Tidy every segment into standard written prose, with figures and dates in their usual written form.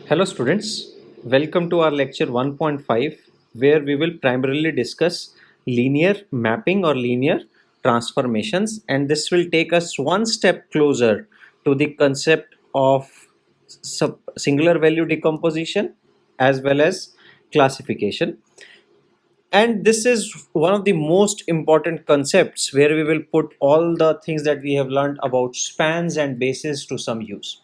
Hello students, welcome to our lecture 1.5 where we will primarily discuss linear mapping or linear transformations, and this will take us one step closer to the concept of singular value decomposition as well as classification. And this is one of the most important concepts where we will put all the things that we have learned about spans and bases to some use.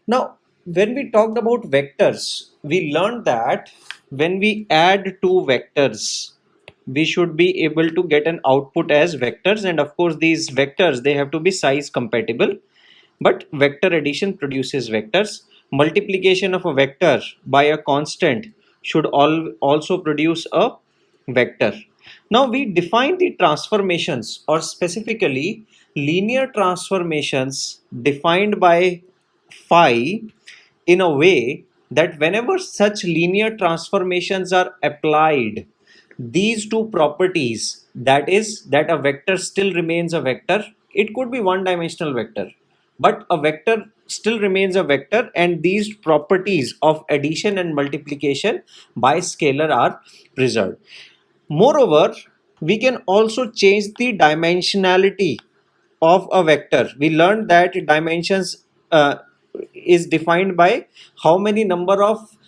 Now, when we talked about vectors, we learned that when we add two vectors, we should be able to get an output as vectors, and of course these vectors, they have to be size compatible, but vector addition produces vectors. Multiplication of a vector by a constant should also produce a vector. Now we define the transformations, or specifically linear transformations, defined by phi in a way that whenever such linear transformations are applied, these two properties, that is that a vector still remains a vector, it could be one dimensional vector, but a vector still remains a vector, and these properties of addition and multiplication by scalar are preserved. Moreover, we can also change the dimensionality of a vector. We learned that dimensions is defined by how many number of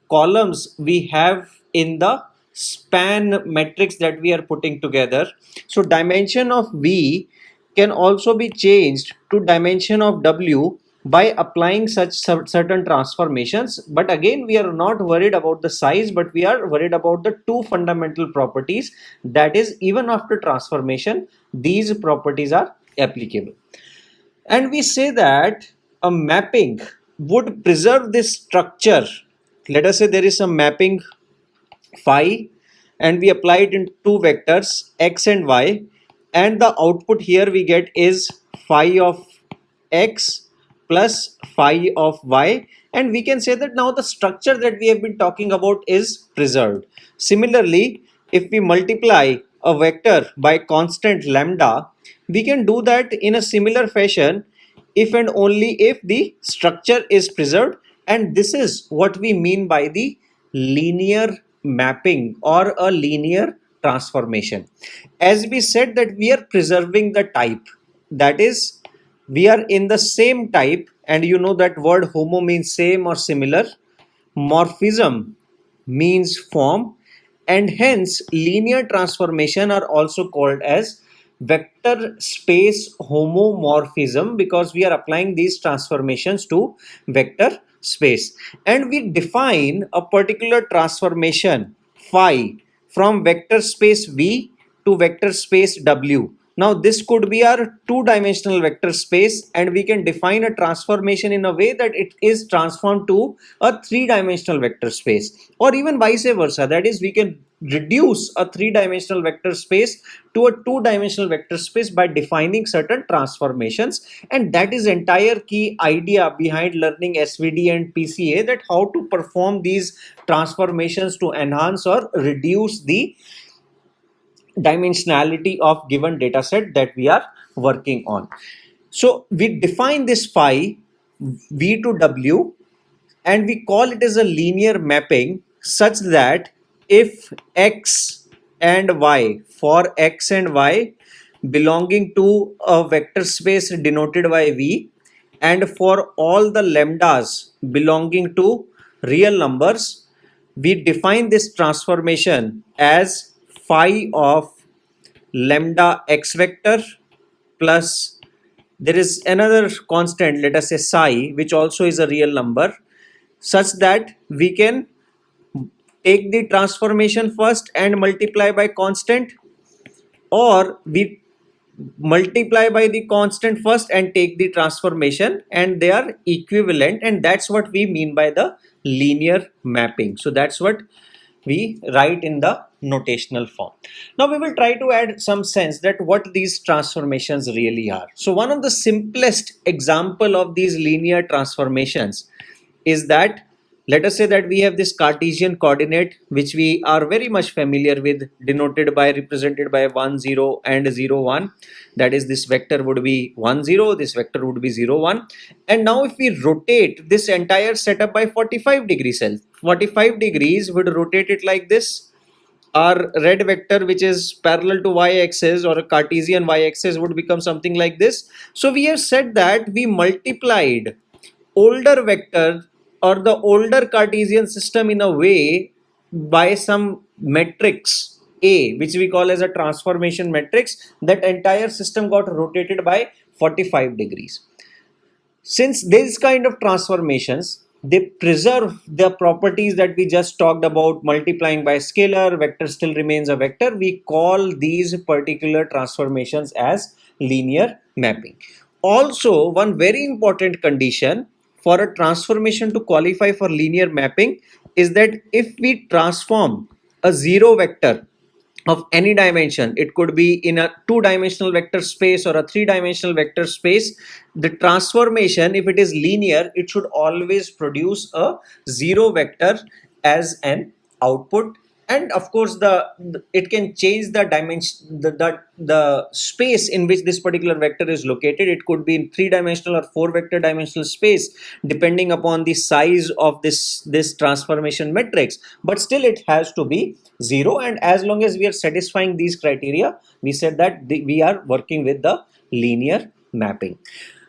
columns we have in the span matrix that we are putting together. So dimension of V can also be changed to dimension of W by applying such certain transformations. But again, we are not worried about the size, but we are worried about the two fundamental properties, that is, even after transformation these properties are applicable. And we say that a mapping would preserve this structure. Let us say there is some mapping phi, and we apply it in two vectors x and y, and the output here we get is phi of x plus phi of y, and we can say that now the structure that we have been talking about is preserved. Similarly, if we multiply a vector by constant lambda, we can do that in a similar fashion if and only if the structure is preserved, and this is what we mean by the linear mapping or a linear transformation. As we said that we are preserving the type, that is, we are in the same type, and you know that word homo means same or similar, morphism means form, and hence linear transformation are also called as vector space homomorphism, because we are applying these transformations to vector space, and we define a particular transformation phi from vector space V to vector space W. Now this could be our two-dimensional vector space, and we can define a transformation in a way that it is transformed to a three-dimensional vector space, or even vice versa. That is, we can reduce a three-dimensional vector space to a two-dimensional vector space by defining certain transformations. And that is entire key idea behind learning SVD and PCA, that how to perform these transformations to enhance or reduce the dimensionality of given data set that we are working on. So we define this phi V to W, and we call it as a linear mapping, such that if x and y, for x and y belonging to a vector space denoted by V, and for all the lambdas belonging to real numbers, we define this transformation as phi of lambda x vector plus, there is another constant, let us say psi, which also is a real number, such that we can take the transformation first and multiply by constant, or we multiply by the constant first and take the transformation, and they are equivalent, and that's what we mean by the linear mapping. So that's what we write in the notational form. Now we will try to add some sense that what these transformations really are. So one of the simplest example of these linear transformations is that Let us say that we have this Cartesian coordinate which we are very much familiar with, denoted by, represented by 1 0 and 0 1. That is, this vector would be 1 0, this vector would be 0 1. And now if we rotate this entire setup by 45 degrees, 45 degrees would rotate it like this. Our red vector, which is parallel to y-axis or a Cartesian y-axis, would become something like this. So we have said that we multiplied older vector or the older Cartesian system in a way by some matrix A, which we call as a transformation matrix. That entire system got rotated by 45 degrees. Since these kind of transformations, they preserve the properties that we just talked about, multiplying by scalar, vector still remains a vector. We call these particular transformations as linear mapping. Also, one very important condition for a transformation to qualify for linear mapping is that if we transform a zero vector of any dimension, it could be in a two-dimensional vector space or a three-dimensional vector space, the transformation, if it is linear, it should always produce a zero vector as an output. And of course it can change the dimension, the space in which this particular vector is located. It could be in three-dimensional or four-vector dimensional space depending upon the size of this transformation matrix, but still it has to be zero. And as long as we are satisfying these criteria, we said that we are working with the linear mapping.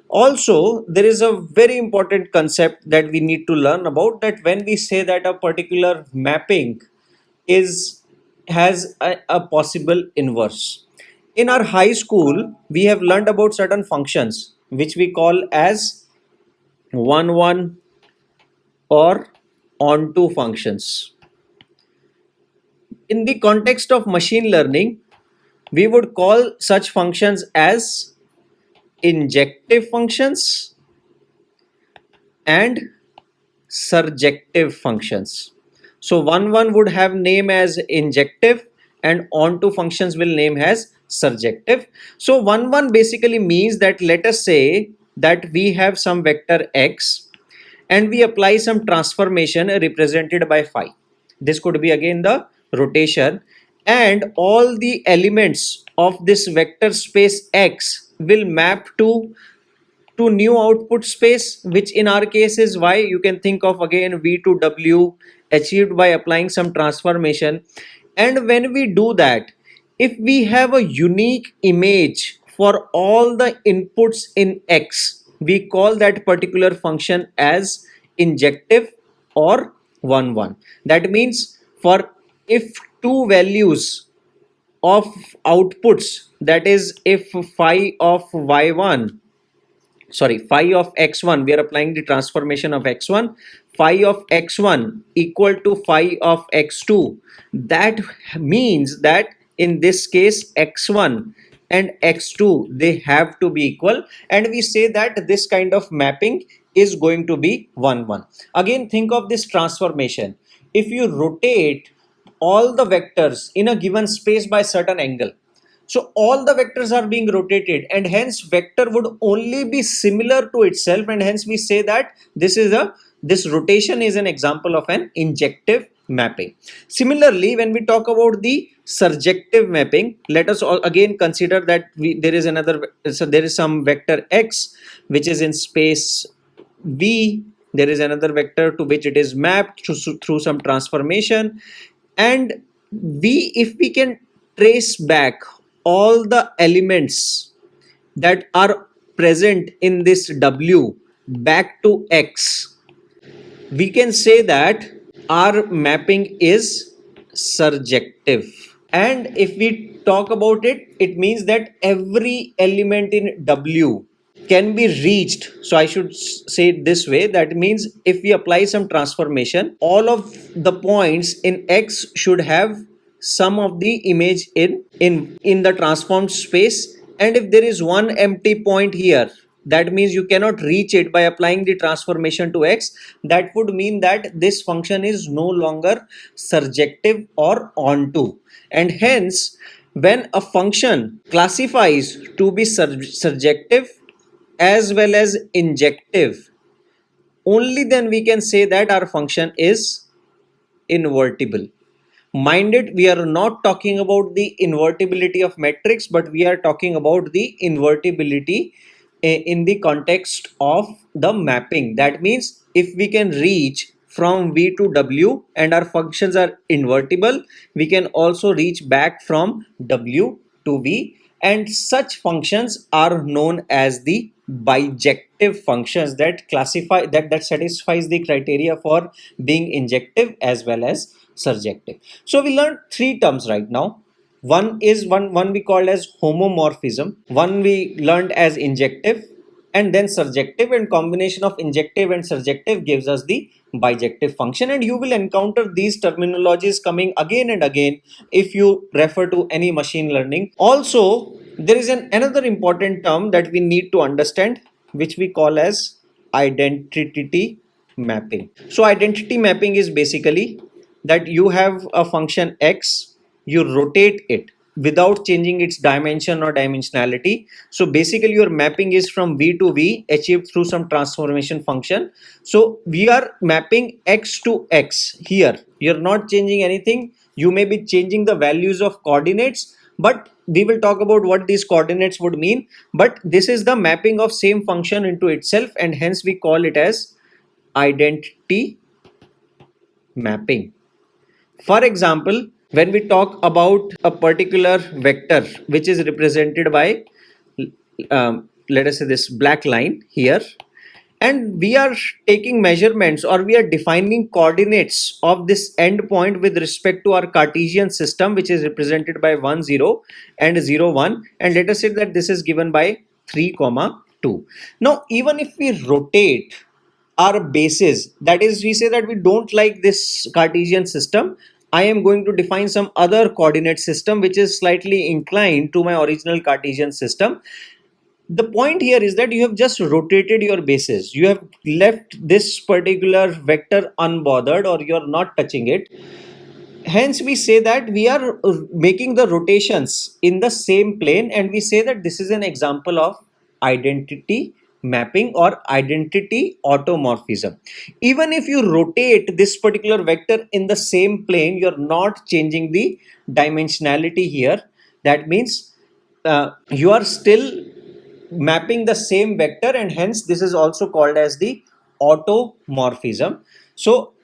Also, there is a very important concept that we need to learn about, that when we say that a particular mapping has a possible inverse. In our high school, we have learned about certain functions which we call as 1 1 or onto functions. In the context of machine learning, we would call such functions as injective functions and surjective functions. So 1 1 would have name as injective and onto functions will name as surjective. So 1 1 basically means that, let us say that we have some vector x and we apply some transformation represented by phi. This could be again the rotation, and all the elements of this vector space x will map to new output space, which in our case is y. You can think of again v to w achieved by applying some transformation. And when we do that, if we have a unique image for all the inputs in x, we call that particular function as injective or 1 1. That means for if two values of outputs, that is if phi of y1, sorry, phi of x1, we are applying the transformation of x1, phi of x1 equal to phi of x2, that means that in this case x1 and x2, they have to be equal, and we say that this kind of mapping is going to be 1 1. Again, think of this transformation. If you rotate all the vectors in a given space by certain angle, so all the vectors are being rotated, and hence vector would only be similar to itself, and hence we say that this rotation is an example of an injective mapping. Similarly, when we talk about the surjective mapping, let us again consider that there is some vector x which is in space v. There is another vector to which it is mapped through some transformation, and if we can trace back all the elements that are present in this w back to x, we can say that our mapping is surjective. And if we talk about it, it means that every element in w can be reached. So I should say it this way, that means if we apply some transformation, all of the points in x should have some of the image in the transformed space, and if there is one empty point here, that means you cannot reach it by applying the transformation to x. That would mean that this function is no longer surjective or onto, and hence when a function classifies to be surjective as well as injective, only then we can say that our function is invertible. Mind it, we are not talking about the invertibility of matrix, but we are talking about the invertibility in the context of the mapping. That means if we can reach from V to W and our functions are invertible, we can also reach back from W to V, and such functions are known as the bijective functions that classify that satisfies the criteria for being injective as well as surjective. So we learned three terms right now. One we called as homomorphism, one we learned as injective, and then surjective, and combination of injective and surjective gives us the bijective function. And you will encounter these terminologies coming again and again if you refer to any machine learning. Also, there is another important term that we need to understand, which we call as identity mapping. So identity mapping is basically that you have a function x, you rotate it without changing its dimension or dimensionality. So basically your mapping is from v to v achieved through some transformation function. So we are mapping x to x here. You're not changing anything. You may be changing the values of coordinates, but we will talk about what these coordinates would mean. But this is the mapping of same function into itself, and hence we call it as identity mapping. For example, when we talk about a particular vector which is represented by, let us say, this black line here, and we are taking measurements or we are defining coordinates of this endpoint with respect to our Cartesian system, which is represented by 1 0 and 0 1, and let us say that this is given by 3 comma 2. Now even if we rotate our bases, that is, we say that we don't like this Cartesian system, I am going to define some other coordinate system which is slightly inclined to my original Cartesian system. The point here is that you have just rotated your bases, you have left this particular vector unbothered, or you are not touching it. Hence we say that we are making the rotations in the same plane, and we say that this is an example of identity mapping or identity automorphism. Even if you rotate this particular vector in the same plane, you're not changing the dimensionality here. That means you are still mapping the same vector, and hence this is also called as the automorphism. So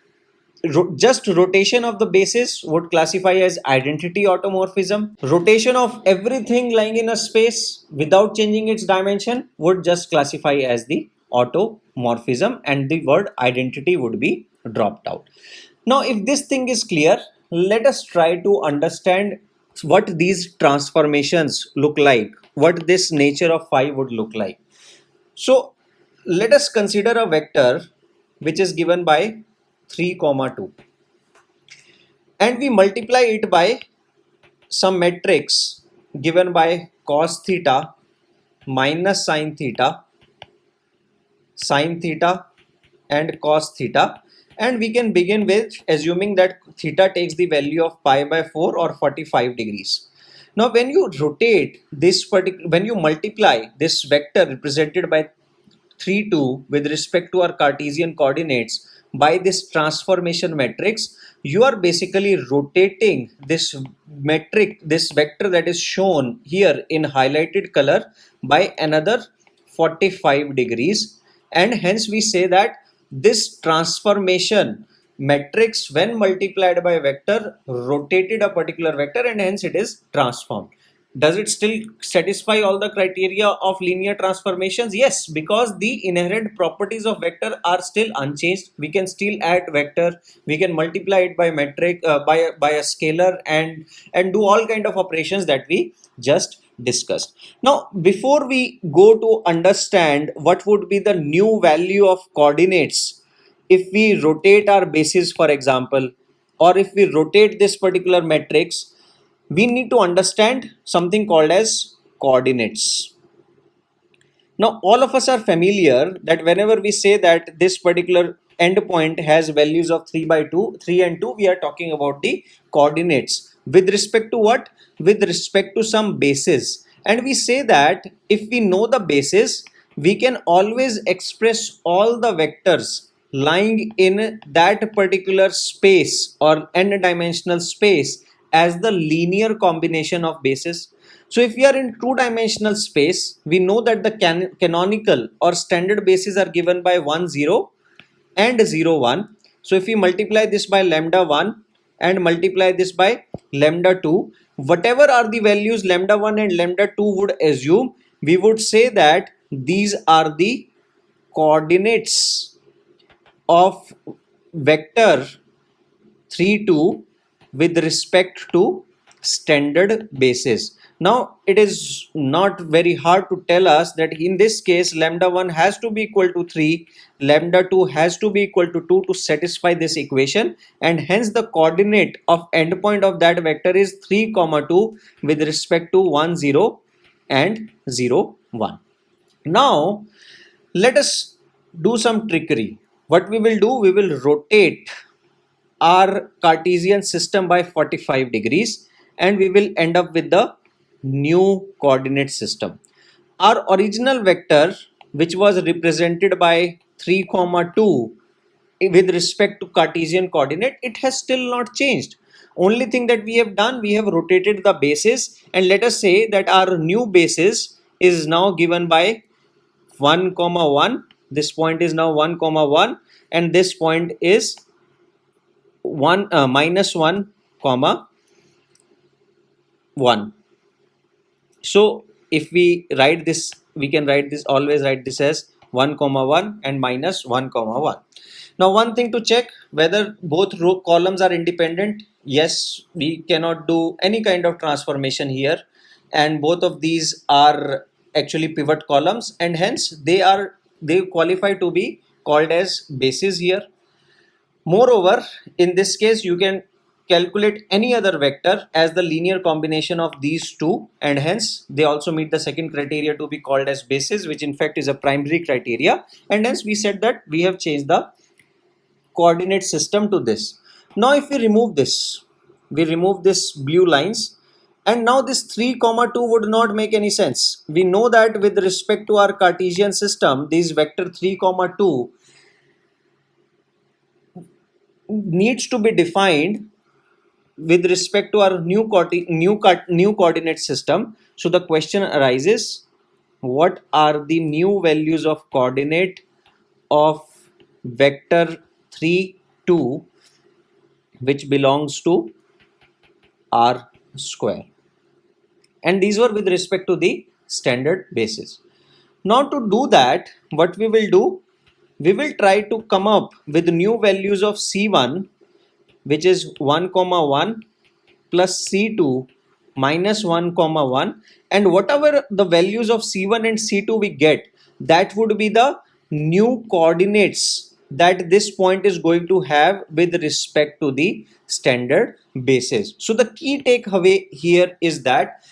just rotation of the basis would classify as identity automorphism. Rotation of everything lying in a space without changing its dimension would just classify as the automorphism, and the word identity would be dropped out. Now if this thing is clear, let us try to understand what these transformations look like, what this nature of phi would look like. So let us consider a vector which is given by 3 comma 2, and we multiply it by some matrix given by cos theta minus sine theta and cos theta, and we can begin with assuming that theta takes the value of pi by 4 or 45 degrees. Now when you rotate this particular, when you multiply this vector represented by 3 2 with respect to our Cartesian coordinates by this transformation matrix, you are basically rotating this metric, this vector that is shown here in highlighted color, by another 45 degrees, and hence we say that this transformation matrix when multiplied by vector rotated a particular vector, and hence it is transformed. Does it still satisfy all the criteria of linear transformations? Yes, because the inherent properties of vector are still unchanged. We can still add vector, we can multiply it by metric, by a scalar, and do all kind of operations that we just discussed. Now before we go to understand what would be the new value of coordinates if we rotate our basis, for example, or if we rotate this particular matrix, we need to understand something called as coordinates. Now all of us are familiar that whenever we say that this particular endpoint has values of 3 by 2, 3 and 2, we are talking about the coordinates with respect to what? With respect to some basis. And we say that if we know the basis, we can always express all the vectors lying in that particular space or n-dimensional space as the linear combination of bases. So if we are in two-dimensional space, we know that the canonical or standard bases are given by 1 0 and 0 1. So if we multiply this by lambda 1 and multiply this by lambda 2, whatever are the values lambda 1 and lambda 2 would assume, we would say that these are the coordinates of vector 3 2 with respect to standard basis. Now it is not very hard to tell us that in this case lambda 1 has to be equal to 3, lambda 2 has to be equal to 2 to satisfy this equation, and hence the coordinate of endpoint of that vector is 3 comma 2 with respect to 1 0 and 0 1. Now let us do some trickery. What we will do, we will rotate our Cartesian system by 45 degrees and we will end up with the new coordinate system. Our original vector, which was represented by 3 comma 2 with respect to Cartesian coordinate, it has still not changed. Only thing that we have done, we have rotated the basis, and let us say that our new basis is now given by 1 comma 1. This point is now 1 comma 1 and this point is 1 minus 1 comma 1. So if we write this, we can write this, always write this as 1 comma 1 and minus 1 comma 1. Now one thing to check whether both row columns are independent. Yes, we cannot do any kind of transformation here, and both of these are actually pivot columns and hence they qualify to be called as bases here. Moreover, in this case, you can calculate any other vector as the linear combination of these two, and hence they also meet the second criteria to be called as basis, which in fact is a primary criteria, and hence we said that we have changed the coordinate system to this. Now if we remove this, we remove this blue lines, and now this 3 comma 2 would not make any sense. We know that with respect to our Cartesian system, this vector 3 comma 2 needs to be defined with respect to our new coordinate system. So the question arises, what are the new values of coordinate of vector 3 2 which belongs to R square, and these were with respect to the standard basis. Now to do that, what we will do, we will try to come up with new values of C1, which is 1 comma 1 plus C2 minus 1 comma 1, and whatever the values of C1 and C2 we get, that would be the new coordinates that this point is going to have with respect to the standard basis. So the key takeaway here is that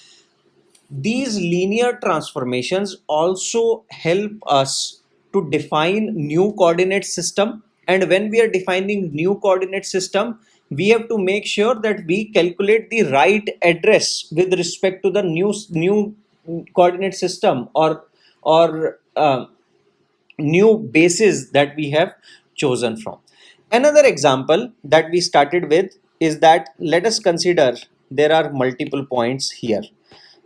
these linear transformations also help us to define new coordinate system, and when we are defining new coordinate system, we have to make sure that we calculate the right address with respect to the new coordinate system or new basis that we have chosen from. Another example that we started with is that let us consider there are multiple points here.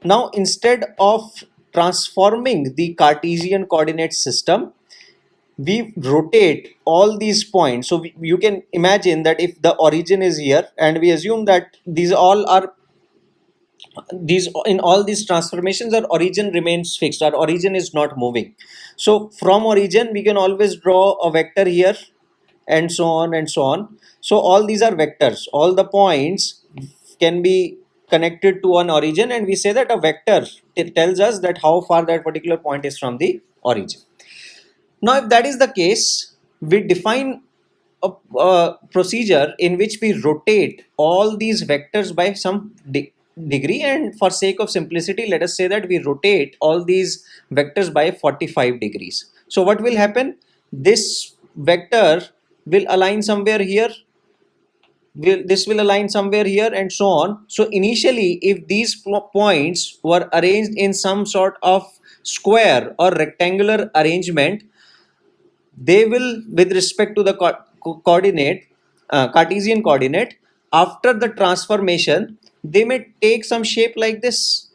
Now instead of transforming the Cartesian coordinate system, we rotate all these points. So you can imagine that if the origin is here and we assume that these all are these in all these transformations, our origin remains fixed, our origin is not moving. So from origin we can always draw a vector here and so on and so on. So all these are vectors, all the points can be connected to an origin, and we say that a vector, it tells us that how far that particular point is from the origin. Now if that is the case, we define a procedure in which we rotate all these vectors by some degree, and for sake of simplicity let us say that we rotate all these vectors by 45 degrees. So what will happen, this vector will align somewhere here, this will align somewhere here, and so on. So initially if these points were arranged in some sort of square or rectangular arrangement, they will, with respect to the coordinate, Cartesian coordinate, after the transformation, they may take some shape like this.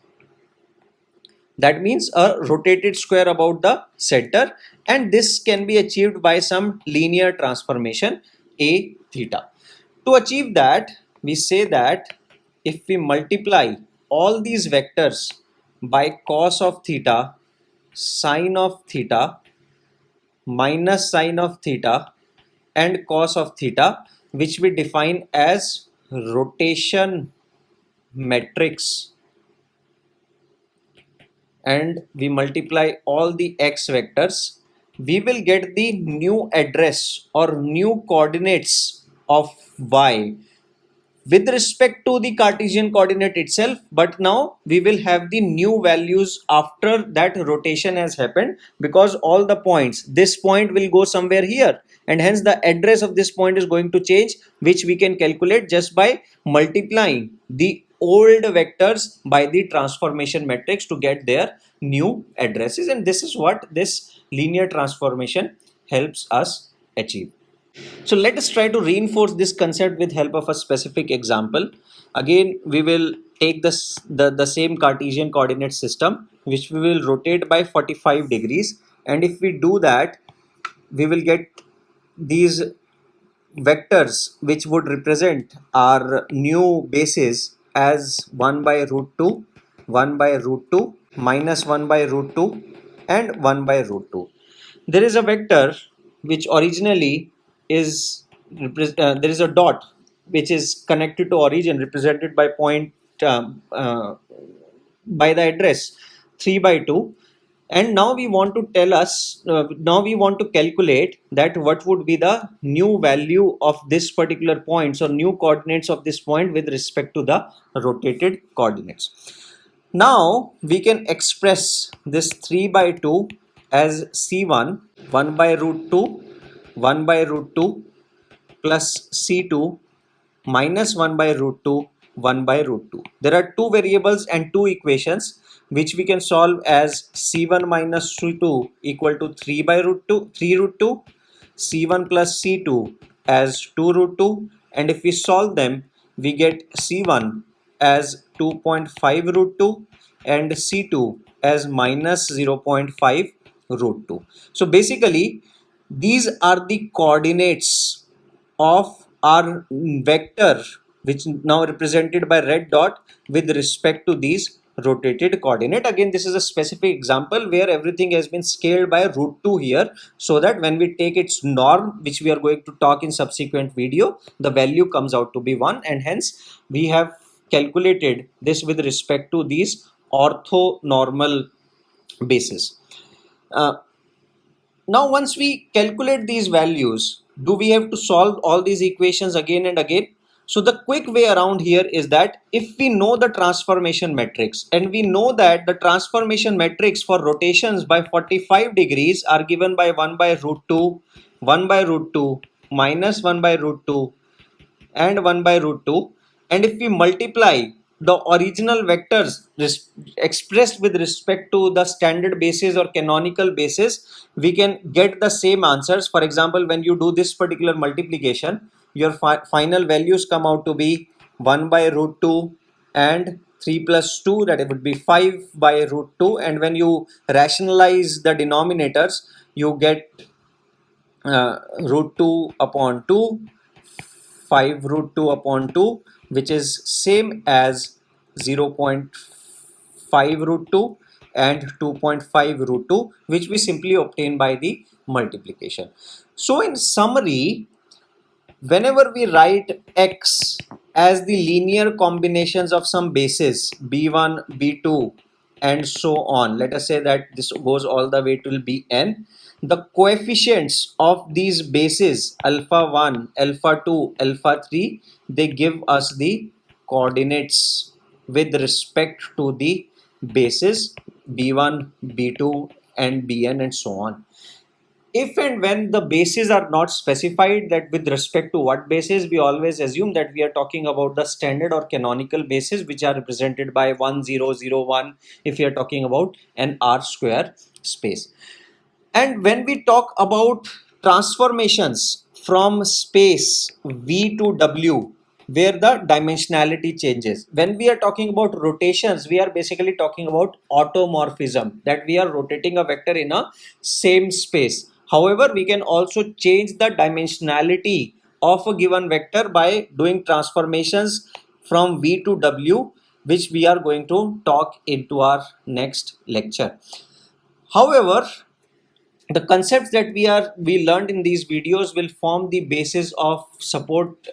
That means a rotated square about the center, and this can be achieved by some linear transformation a theta. To achieve that, we say that if we multiply all these vectors by cos of theta, sine of theta, minus sine of theta, and cos of theta, which we define as rotation matrix, and we multiply all the x vectors, we will get the new address or new coordinates of y with respect to the Cartesian coordinate itself, but now we will have the new values after that rotation has happened, because all the points, this point will go somewhere here, and hence the address of this point is going to change, which we can calculate just by multiplying the old vectors by the transformation matrix to get their new addresses. And this is what this linear transformation helps us achieve. So let us try to reinforce this concept with help of a specific example. Again, we will take the same Cartesian coordinate system, which we will rotate by 45 degrees. And if we do that, we will get these vectors which would represent our new bases as 1 by root 2, 1 by root 2, minus 1 by root 2, and 1 by root 2. There is a vector which originally is there is a dot which is connected to origin, represented by point by the address 3 by 2, and now we want to tell us now we want to calculate that what would be the new value of this particular points or new coordinates of this point with respect to the rotated coordinates. Now we can express this 3 by 2 as C1, 1 by root 2, 1 by root 2 plus C2 minus 1 by root 2, 1 by root 2. There are two variables and two equations which we can solve as C1 minus C2 equal to 3 by root 2, 3 root 2, C1 plus C2 as 2 root 2, and if we solve them, we get C1 as 2.5 root 2 and C2 as minus 0.5 root 2. So basically, these are the coordinates of our vector, which now represented by red dot, with respect to these rotated coordinate. Again, this is a specific example where everything has been scaled by root 2 here, so that when we take its norm, which we are going to talk in subsequent video, the value comes out to be 1, and hence we have calculated this with respect to these orthonormal bases. Now once we calculate these values, do we have to solve all these equations again and again? So the quick way around here is that if we know the transformation matrix, and we know that the transformation matrix for rotations by 45 degrees are given by 1 by root 2, 1 by root 2, minus 1 by root 2, and 1 by root 2, and if we multiply the original vectors expressed with respect to the standard basis or canonical basis, we can get the same answers. For example, when you do this particular multiplication, your final values come out to be 1 by root 2 and 3 plus 2, that it would be 5 by root 2, and when you rationalize the denominators, you get root 2 upon 2, 5 root 2 upon 2, which is same as 0.5 root 2 and 2.5 root 2, which we simply obtain by the multiplication. So in summary, whenever we write x as the linear combinations of some bases b1, b2, and so on, let us say that this goes all the way till bn, the coefficients of these bases alpha 1, alpha 2, alpha 3, they give us the coordinates with respect to the bases b1, b2, and bn, and so on. If and when the bases are not specified, that with respect to what bases, we always assume that we are talking about the standard or canonical bases, which are represented by 1, 0, 0, 1, if we are talking about an R square space. And when we talk about transformations from space V to W, where the dimensionality changes. When we are talking about rotations, we are basically talking about automorphism, that we are rotating a vector in a same space. However, we can also change the dimensionality of a given vector by doing transformations from V to W, which we are going to talk into our next lecture. However, the concepts that we learned in these videos will form the basis of support